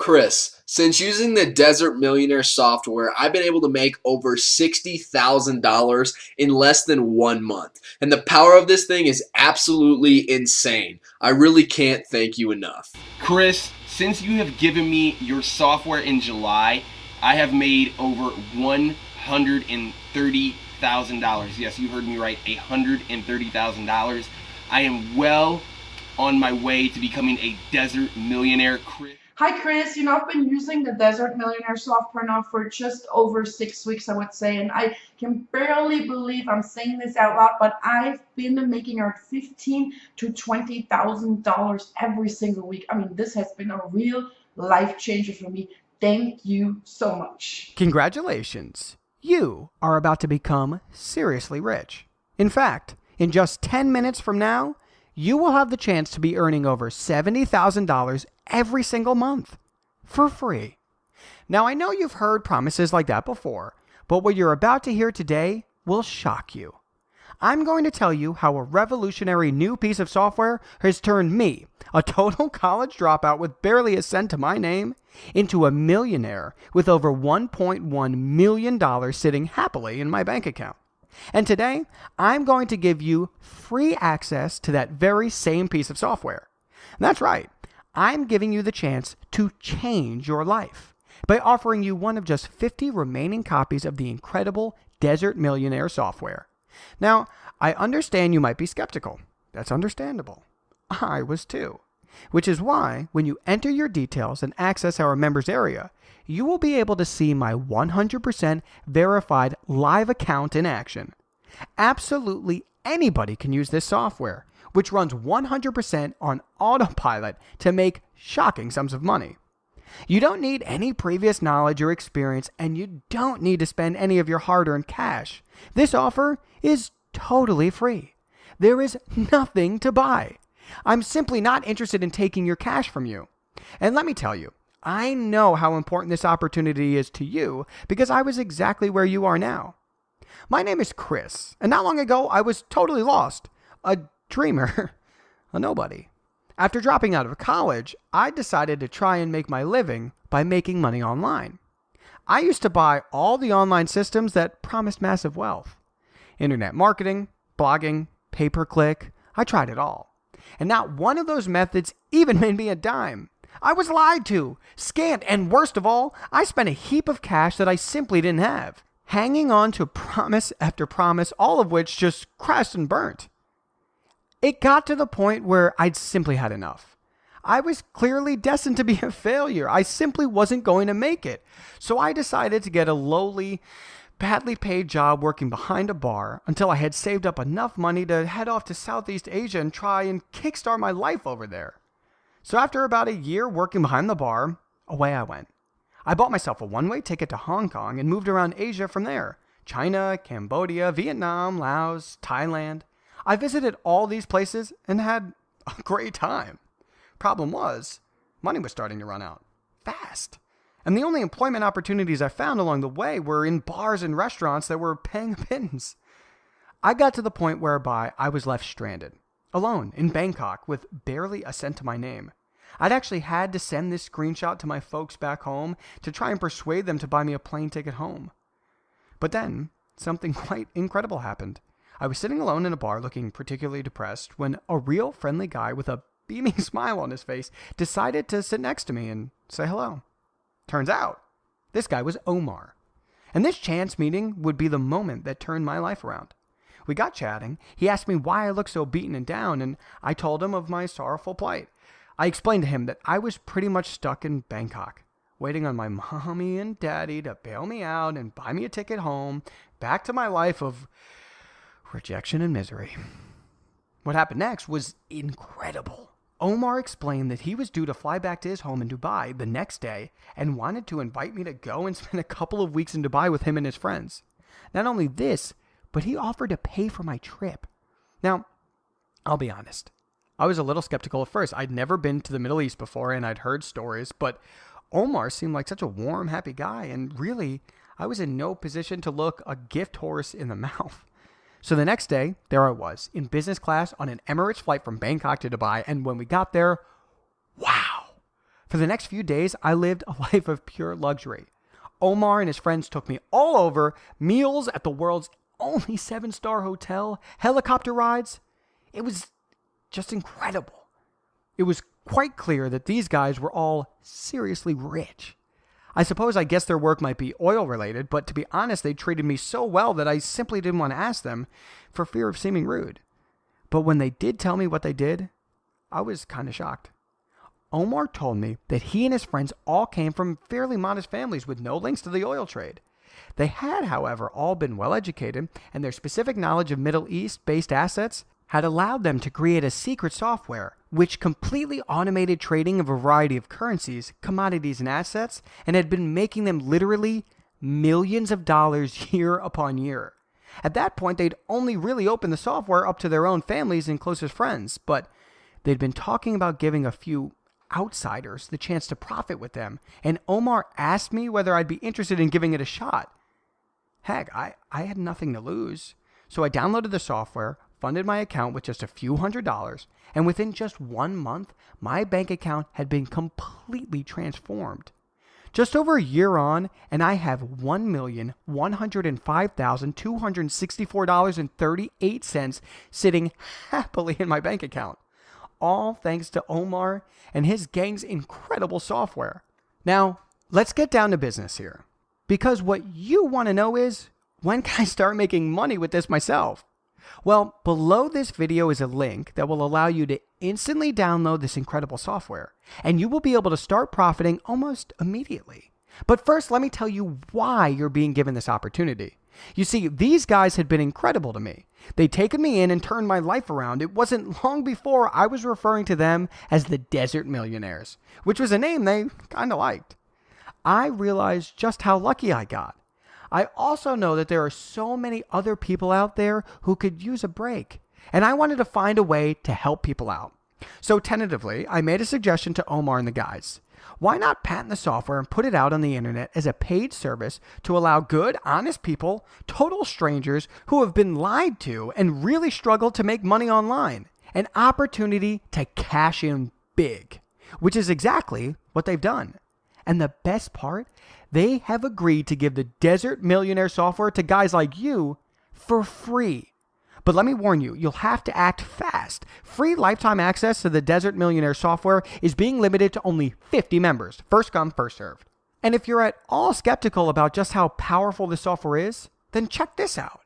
Chris, since using the Desert Millionaire software, I've been able to make over $60,000 in less than 1 month. And the power of this thing is absolutely insane. I really can't thank you enough. Chris, since you have given me your software in July, I have made over $130,000. Yes, you heard me right, $130,000. I am well on my way to becoming a desert millionaire, Chris. Hi, Chris. I've been using the Desert Millionaire software now for just over 6 weeks, I would say, and I can barely believe I'm saying this out loud, but I've been making around $15,000 to $20,000 every single week. I mean, this has been a real life changer for me. Thank you so much. Congratulations! You are about to become seriously rich. In fact, in just 10 minutes from now, you will have the chance to be earning over $70,000 every single month for free. Now, I know you've heard promises like that before, but what you're about to hear today will shock you. I'm going to tell you how a revolutionary new piece of software has turned me, a total college dropout with barely a cent to my name, into a millionaire with over $1.1 million sitting happily in my bank account. And today, I'm going to give you free access to that very same piece of software. And that's right, I'm giving you the chance to change your life by offering you one of just 50 remaining copies of the incredible Desert Millionaire software. Now, I understand you might be skeptical. That's understandable. I was too. Which is why, when you enter your details and access our members area, you will be able to see my 100% verified live account in action. Absolutely anybody can use this software, which runs 100% on autopilot to make shocking sums of money. You don't need any previous knowledge or experience, and you don't need to spend any of your hard-earned cash. This offer is totally free. There is nothing to buy. I'm simply not interested in taking your cash from you. And let me tell you, I know how important this opportunity is to you because I was exactly where you are now. My name is Chris, and not long ago I was totally lost, a dreamer, a nobody. After dropping out of college, I decided to try and make my living by making money online. I used to buy all the online systems that promised massive wealth. Internet marketing, blogging, pay-per-click, I tried it all. And not one of those methods even made me a dime. I was lied to, scammed, and worst of all, I spent a heap of cash that I simply didn't have, hanging on to promise after promise, all of which just crashed and burnt. It got to the point where I'd simply had enough. I was clearly destined to be a failure. I simply wasn't going to make it. So I decided to get a lowly, badly paid job working behind a bar until I had saved up enough money to head off to Southeast Asia and try and kickstart my life over there. So after about a year working behind the bar, away I went. I bought myself a one-way ticket to Hong Kong and moved around Asia from there. China, Cambodia, Vietnam, Laos, Thailand. I visited all these places and had a great time. Problem was, money was starting to run out. Fast. And the only employment opportunities I found along the way were in bars and restaurants that were paying a pittance. I got to the point whereby I was left stranded, alone in Bangkok with barely a cent to my name. I'd actually had to send this screenshot to my folks back home to try and persuade them to buy me a plane ticket home. But then, something quite incredible happened. I was sitting alone in a bar looking particularly depressed when a real friendly guy with a beaming smile on his face decided to sit next to me and say hello. Turns out, this guy was Omar. And this chance meeting would be the moment that turned my life around. We got chatting. He asked me why I looked so beaten and down, and I told him of my sorrowful plight. I explained to him that I was pretty much stuck in Bangkok, waiting on my mommy and daddy to bail me out and buy me a ticket home, back to my life of rejection and misery. What happened next was incredible. Omar explained that he was due to fly back to his home in Dubai the next day and wanted to invite me to go and spend a couple of weeks in Dubai with him and his friends. Not only this, but he offered to pay for my trip. Now, I'll be honest. I was a little skeptical at first. I'd never been to the Middle East before and I'd heard stories, but Omar seemed like such a warm, happy guy, and really, I was in no position to look a gift horse in the mouth. So the next day, there I was, in business class on an Emirates flight from Bangkok to Dubai, and when we got there, wow! For the next few days, I lived a life of pure luxury. Omar and his friends took me all over, meals at the world's only 7-star hotel, helicopter rides. It was just incredible. It was quite clear that these guys were all seriously rich. I guess their work might be oil related, but to be honest, they treated me so well that I simply didn't want to ask them for fear of seeming rude. But when they did tell me what they did, I was kind of shocked. Omar told me that he and his friends all came from fairly modest families with no links to the oil trade. They had, however, all been well educated, and their specific knowledge of Middle East-based assets had allowed them to create a secret software which completely automated trading of a variety of currencies, commodities, and assets, and had been making them literally millions of dollars year upon year. At that point, they'd only really opened the software up to their own families and closest friends, but they'd been talking about giving a few outsiders the chance to profit with them, and Omar asked me whether I'd be interested in giving it a shot. Heck, I had nothing to lose, so I downloaded the software, funded my account with just a few $100s, and within just 1 month, my bank account had been completely transformed. Just over a year on, and I have $1,105,264.38 sitting happily in my bank account. All thanks to Omar and his gang's incredible software. Now, let's get down to business here. Because what you want to know is, when can I start making money with this myself? Well, below this video is a link that will allow you to instantly download this incredible software, and you will be able to start profiting almost immediately. But first, let me tell you why you're being given this opportunity. You see, these guys had been incredible to me. They'd taken me in and turned my life around. It wasn't long before I was referring to them as the Desert Millionaires, which was a name they kind of liked. I realized just how lucky I got. I also know that there are so many other people out there who could use a break, and I wanted to find a way to help people out. So tentatively, I made a suggestion to Omar and the guys. Why not patent the software and put it out on the internet as a paid service to allow good, honest people, total strangers who have been lied to and really struggle to make money online, an opportunity to cash in big, which is exactly what they've done. And the best part, they have agreed to give the Desert Millionaire software to guys like you for free. But let me warn you, you'll have to act fast. Free lifetime access to the Desert Millionaire software is being limited to only 50 members. First come, first served. And if you're at all skeptical about just how powerful this software is, then check this out.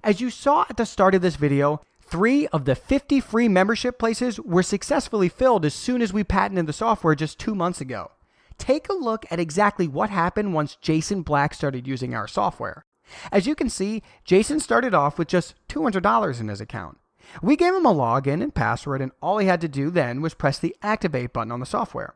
As you saw at the start of this video, 3 of the 50 free membership places were successfully filled as soon as we patented the software just 2 months ago. Take a look at exactly what happened once Jason Black started using our software. As you can see, Jason started off with just $200 in his account. We gave him a login and password, and all he had to do then was press the activate button on the software.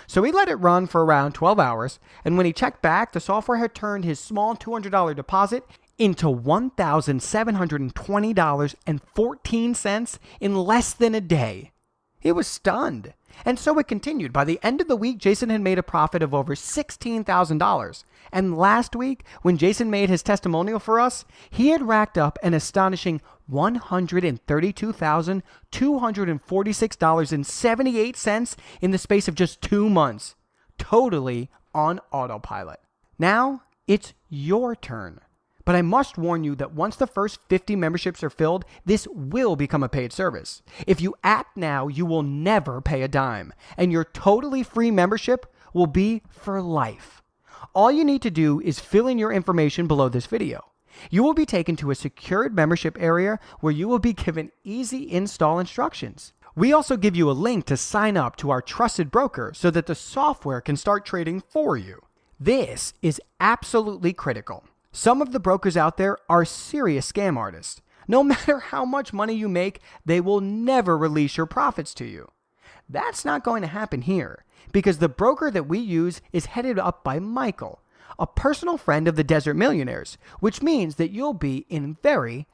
So he let it run for around 12 hours, and when he checked back, the software had turned his small $200 deposit into $1,720.14 in less than a day. He was stunned. And so it continued. By the end of the week, Jason had made a profit of over $16,000. And last week, when Jason made his testimonial for us, he had racked up an astonishing $132,246.78 in the space of just 2 months, totally on autopilot. Now, it's your turn. But I must warn you that once the first 50 memberships are filled, this will become a paid service. If you act now, you will never pay a dime, and your totally free membership will be for life. All you need to do is fill in your information below this video. You will be taken to a secured membership area where you will be given easy install instructions. We also give you a link to sign up to our trusted broker so that the software can start trading for you. This is absolutely critical. Some of the brokers out there are serious scam artists. No matter how much money you make, they will never release your profits to you. That's not going to happen here, because the broker that we use is headed up by Michael, a personal friend of the Desert Millionaires, which means that you'll be in very,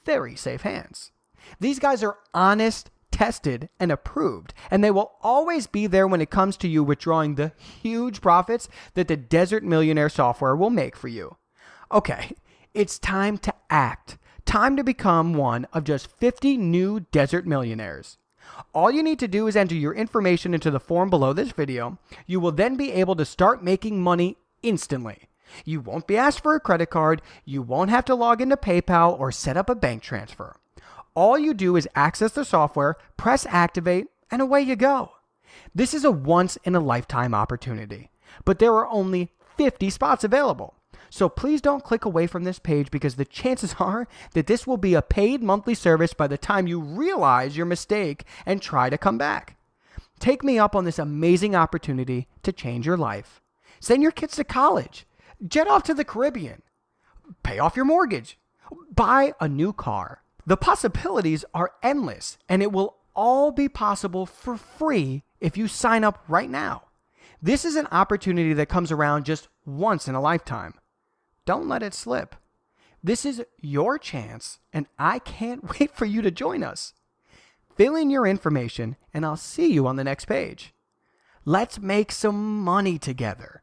very safe hands. These guys are honest, tested, and approved, and they will always be there when it comes to you withdrawing the huge profits that the Desert Millionaire software will make for you. Okay, it's time to act. Time to become one of just 50 new Desert Millionaires. All you need to do is enter your information into the form below this video. You will then be able to start making money instantly. You won't be asked for a credit card. You won't have to log into PayPal or set up a bank transfer. All you do is access the software, press activate, and away you go. This is a once-in-a-lifetime opportunity, but there are only 50 spots available. So please don't click away from this page because the chances are that this will be a paid monthly service by the time you realize your mistake and try to come back. Take me up on this amazing opportunity to change your life. Send your kids to college. Jet off to the Caribbean. Pay off your mortgage. Buy a new car. The possibilities are endless, and it will all be possible for free if you sign up right now. This is an opportunity that comes around just once in a lifetime. Don't let it slip. This is your chance, and I can't wait for you to join us. Fill in your information, and I'll see you on the next page. Let's make some money together.